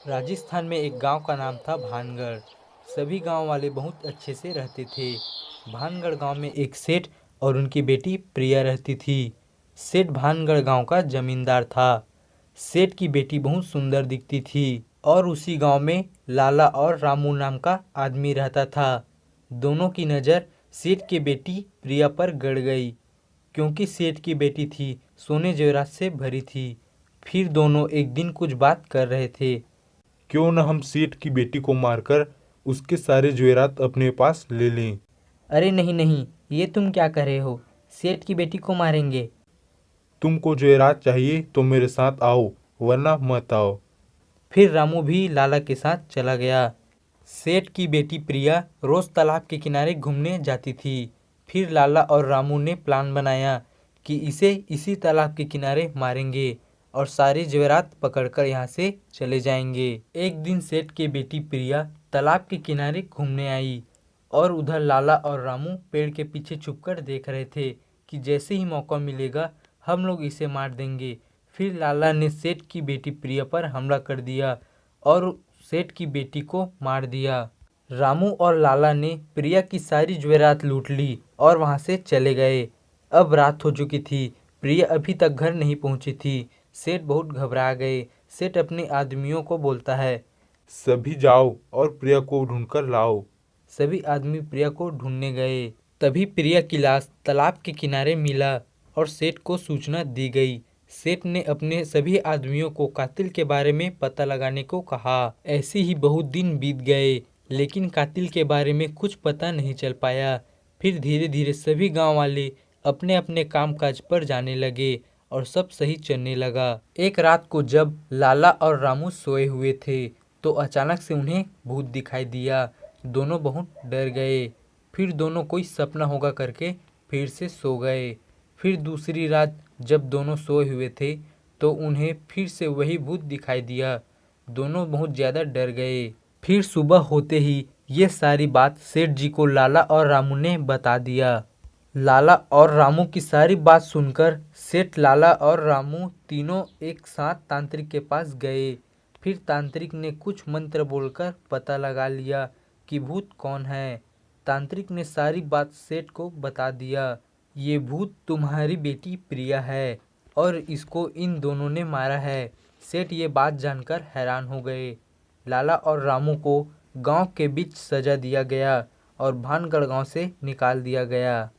राजस्थान में एक गांव का नाम था भानगढ़। सभी गांव वाले बहुत अच्छे से रहते थे। भानगढ़ गांव में एक सेठ और उनकी बेटी प्रिया रहती थी। सेठ भानगढ़ गांव का जमींदार था। सेठ की बेटी बहुत सुंदर दिखती थी और उसी गांव में लाला और रामू नाम का आदमी रहता था। दोनों की नज़र सेठ की बेटी प्रिया पर गड़ गई, क्योंकि सेठ की बेटी थी सोने जेवरात से भरी थी। फिर दोनों एक दिन कुछ बात कर रहे थे। क्यों न हम सेठ की बेटी को मारकर उसके सारे जेवरात अपने पास ले लें। अरे नहीं नहीं, ये तुम क्या कर रहे हो? सेठ की बेटी को मारेंगे? तुमको जेवरात चाहिए तो मेरे साथ आओ, वरना मत आओ। फिर रामू भी लाला के साथ चला गया। सेठ की बेटी प्रिया रोज तालाब के किनारे घूमने जाती थी। फिर लाला और रामू ने प्लान बनाया कि इसे इसी तालाब के किनारे मारेंगे और सारे जेवरात पकड़कर यहाँ से चले जाएंगे। एक दिन सेठ की बेटी प्रिया तालाब के किनारे घूमने आई और उधर लाला और रामू पेड़ के पीछे छुपकर देख रहे थे कि जैसे ही मौका मिलेगा हम लोग इसे मार देंगे। फिर लाला ने सेठ की बेटी प्रिया पर हमला कर दिया और सेठ की बेटी को मार दिया। रामू और लाला ने प्रिया की सारी जेवरात लूट ली और वहां से चले गए। अब रात हो चुकी थी। प्रिया अभी तक घर नहीं पहुंची थी। सेठ बहुत घबरा गए। सेठ अपने आदमियों को बोलता है, सभी जाओ और प्रिया को ढूंढकर लाओ। सभी आदमी प्रिया को ढूंढने गए। तभी प्रिया की लाश तालाब के किनारे मिला और सेठ को सूचना दी गई। सेठ ने अपने सभी आदमियों को कातिल के बारे में पता लगाने को कहा। ऐसे ही बहुत दिन बीत गए, लेकिन कातिल के बारे में कुछ पता नहीं चल पाया। फिर धीरे धीरे सभी गांव वाले अपने अपने काम काज पर जाने लगे और सब सही चलने लगा। एक रात को जब लाला और रामू सोए हुए थे तो अचानक से उन्हें भूत दिखाई दिया। दोनों बहुत डर गए। फिर दोनों कोई सपना होगा करके फिर से सो गए। फिर दूसरी रात जब दोनों सोए हुए थे तो उन्हें फिर से वही भूत दिखाई दिया। दोनों बहुत ज़्यादा डर गए। फिर सुबह होते ही ये सारी बात सेठ जी को लाला और रामू ने बता दिया। लाला और रामू की सारी बात सुनकर सेठ, लाला और रामू तीनों एक साथ तांत्रिक के पास गए। फिर तांत्रिक ने कुछ मंत्र बोलकर पता लगा लिया कि भूत कौन है। तांत्रिक ने सारी बात सेठ को बता दिया। ये भूत तुम्हारी बेटी प्रिया है और इसको इन दोनों ने मारा है। सेठ ये बात जानकर हैरान हो गए। लाला और रामू को गांव के बीच सजा दिया गया और भानगढ़ गांव से निकाल दिया गया।